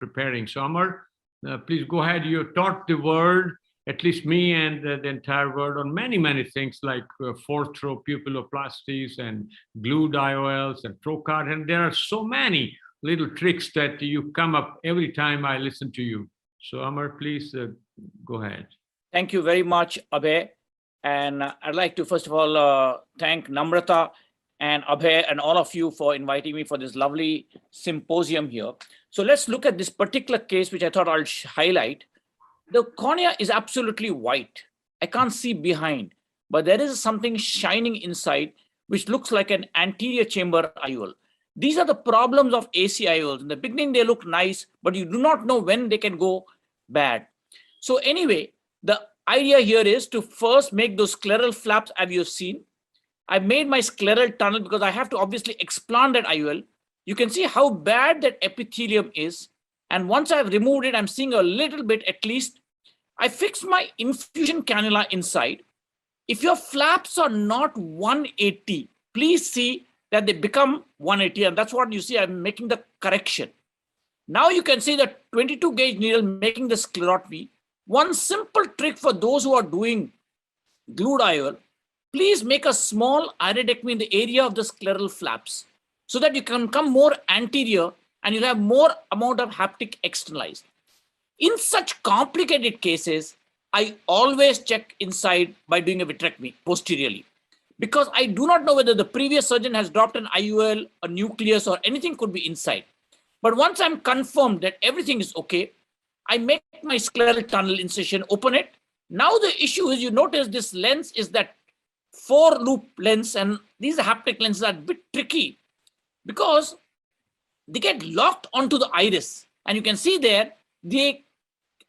preparing. So Amar, please go ahead. You taught the world, at least me and the entire world, on many, many things like fourth row pupilloplasties and glued IOLs and trocar. And there are so many little tricks that you come up every time I listen to you. So Amar, please go ahead. Thank you very much, Abhay. And I'd like to, first of all, thank Namrata and Abhay and all of you for inviting me for this lovely symposium here. So let's look at this particular case, which I thought I'll highlight. The cornea is absolutely white. I can't see behind, but there is something shining inside, which looks like an anterior chamber IOL. These are the problems of AC IOLs. In the beginning, they look nice, but you do not know when they can go bad. So anyway, the idea here is to first make those scleral flaps, as you've seen. I made my scleral tunnel because I have to obviously explant that IOL. You can see how bad that epithelium is. And once I've removed it, I'm seeing a little bit at least. I fixed my infusion cannula inside. If your flaps are not 180, please see that they become 180. And that's what you see. I'm making the correction. Now you can see the 22 gauge needle making the sclerotomy. One simple trick for those who are doing glued IOL, please make a small iridectomy in the area of the scleral flaps so that you can come more anterior and you'll have more amount of haptic externalized. In such complicated cases, I always check inside by doing a vitrectomy posteriorly, because I do not know whether the previous surgeon has dropped an IOL, a nucleus, or anything could be inside. But once I'm confirmed that everything is okay, I make my scleral tunnel incision, open it. Now the issue is, you notice this lens is that 4-loop lens, and these haptic lenses are a bit tricky because they get locked onto the iris. And you can see there, they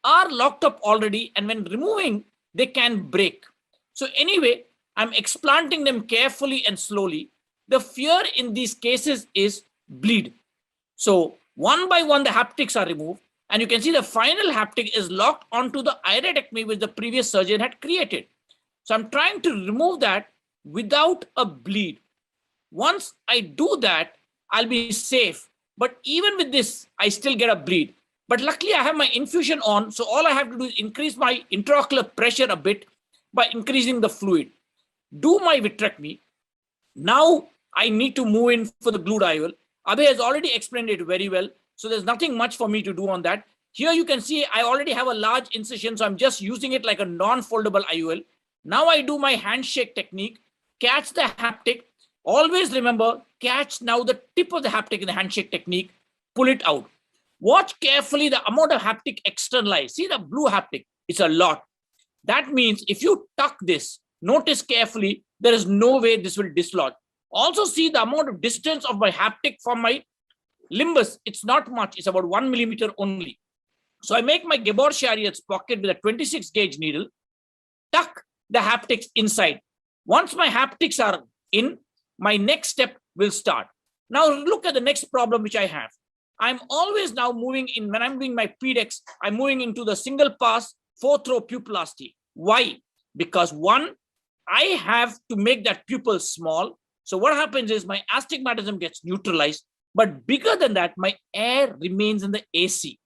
are locked up already, and when removing, they can break. So anyway, I'm explanting them carefully and slowly. The fear in these cases is bleed. So one by one, the haptics are removed. And you can see the final haptic is locked onto the iridectomy which the previous surgeon had created. So I'm trying to remove that without a bleed. Once I do that, I'll be safe. But even with this, I still get a bleed. But luckily, I have my infusion on. So all I have to do is increase my intraocular pressure a bit by increasing the fluid. Do my vitrectomy. Now I need to move in for the glued IOL. Abhay has already explained it very well. So there's nothing much for me to do on that. Here you can see I already have a large incision, so I'm just using it like a non-foldable IOL. Now I do my handshake technique, catch the haptic. Always remember, catch now the tip of the haptic in the handshake technique, pull it out. Watch carefully the amount of haptic externalized. See the blue haptic, it's a lot. That means if you tuck this, notice carefully, there is no way this will dislodge. Also see the amount of distance of my haptic from my limbus. It's not much, it's about 1 millimeter only. So I make my Gabor-Chariot's pocket with a 26 gauge needle, tuck the haptics inside. Once my haptics are in, my next step will start. Now look at the next problem which I have. I'm always now moving in, when I'm doing my PDEX, I'm moving into the single pass 4th row pupillasty. Why? Because one, I have to make that pupil small. So what happens is my astigmatism gets neutralized. But bigger than that, my air remains in the AC.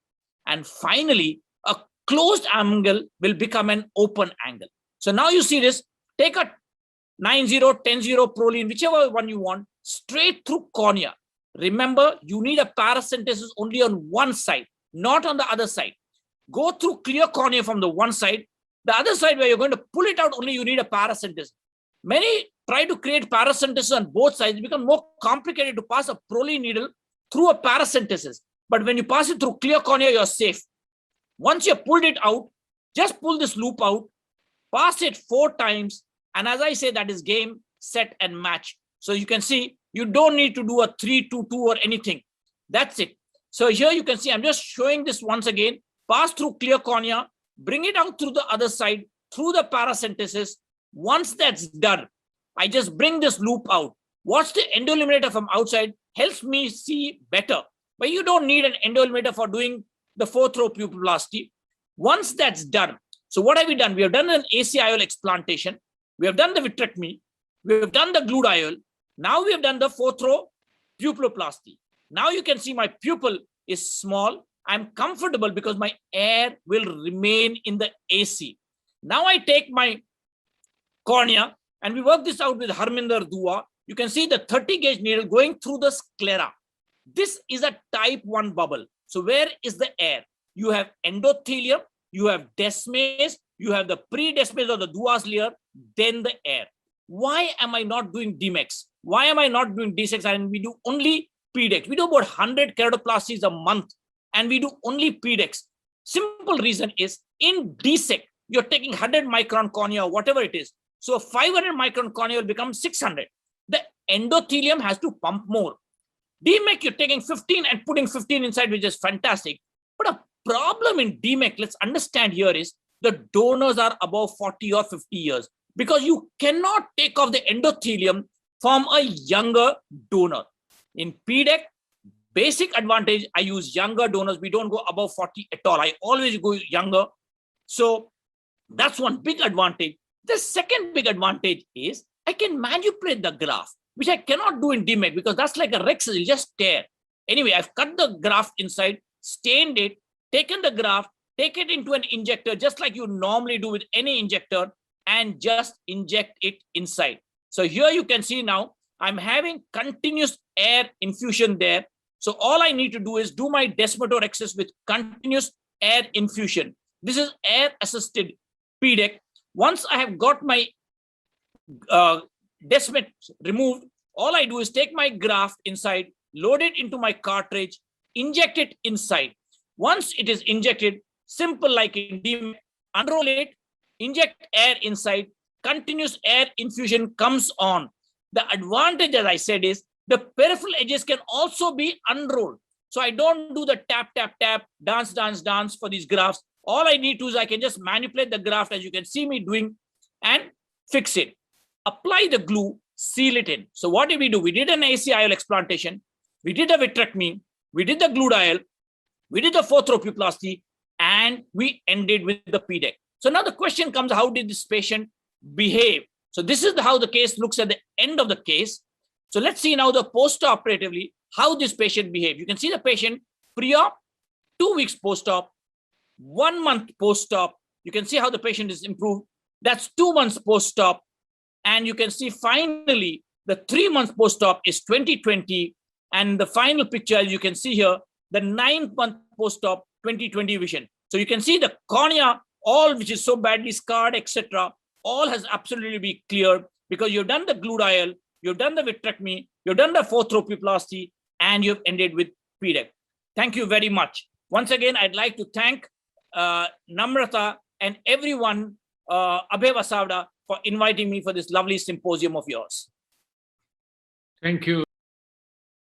And finally, a closed angle will become an open angle. So now you see this, take a 9-0, 10-0 Prolene, whichever one you want, straight through cornea. Remember, you need a paracentesis only on one side, not on the other side. Go through clear cornea from the one side. The other side where you're going to pull it out, only you need a paracentesis. Many try to create paracentesis on both sides. It becomes more complicated to pass a Prolene needle through a paracentesis. But when you pass it through clear cornea, you're safe. Once you've pulled it out, just pull this loop out, pass it 4 times. And as I say, that is game, set, and match. So you can see, you don't need to do a 3-2-2 or anything. That's it. So here you can see, I'm just showing this once again. Pass through clear cornea, bring it out through the other side, through the paracentesis. Once that's done, I just bring this loop out. Watch the endoilluminator from outside, helps me see better. But you don't need an endoilluminator for doing the 4th row pupilloplasty. Once that's done, so what have we done? We have done an ACIOL explantation. We have done the vitrectomy. We have done the glued IOL. Now we have done the 4th row pupilloplasty. Now you can see my pupil is small. I'm comfortable because my air will remain in the AC. Now I take my cornea and we work this out with Harminder Dua. You can see the 30 gauge needle going through the sclera. This is a type 1 bubble. So where is the air? You have endothelium, you have Descemets, you have the pre-Descemets or the Dua's layer, then the air. Why am I not doing DMEX? Why am I not doing D6 and we do only PDEX? We do about 100 keratoplasties a month and we do only PDEX. Simple reason is in DSEC, you're taking 100 micron cornea or whatever it is. So 500 micron cornea will become 600. The endothelium has to pump more. DMEC, you're taking 15 and putting 15 inside, which is fantastic. But a problem in DMEC, let's understand here is the donors are above 40 or 50 years because you cannot take off the endothelium from a younger donor. In PDEC, basic advantage, I use younger donors. We don't go above 40 at all. I always go younger. So that's one big advantage. The second big advantage is I can manipulate the graft, which I cannot do in DMEC because that's like a Rex, it'll just tear. Anyway, I've cut the graft inside, stained it, taken the graft, take it into an injector, just like you normally do with any injector, and just inject it inside. So here you can see now, I'm having continuous air infusion there. So all I need to do is do my descemetorexis with continuous air infusion. This is air-assisted PDEC. Once I have got my Descemets removed, all I do is take my graft inside, load it into my cartridge, inject it inside. Once it is injected, simple like in DMEC, unroll it, inject air inside, continuous air infusion comes on. The advantage, as I said, is the peripheral edges can also be unrolled. So I don't do the tap, tap, tap, dance, dance, dance for these grafts. All I need to is I can just manipulate the graft as you can see me doing and fix it. Apply the glue, seal it in. So what did we do? We did an IOL explantation. We did a vitrectomy. We did the gluteal. We did the fourth row pupilloplasty, and we ended with the PDEC. So now the question comes, how did this patient behave? So this is how the case looks at the end of the case. So let's see now the post-operatively, how this patient behaved. You can see the patient pre-op, 2 weeks post-op, 1 month post-op. You can see how the patient is improved. That's 2 months post-op. And you can see finally the 3 months post-op is 2020. And the final picture, as you can see here, the 9th month post-op 2020 vision. So you can see the cornea, all which is so badly scarred, etc., all has absolutely been cleared because you've done the gluteal, you've done the vitrectomy, you've done the fourth row pupilloplasty, and you've ended with PDEC. Thank you very much. Once again, I'd like to thank Namrata and everyone, Abhay Vasavda, for inviting me for this lovely symposium of yours. Thank you.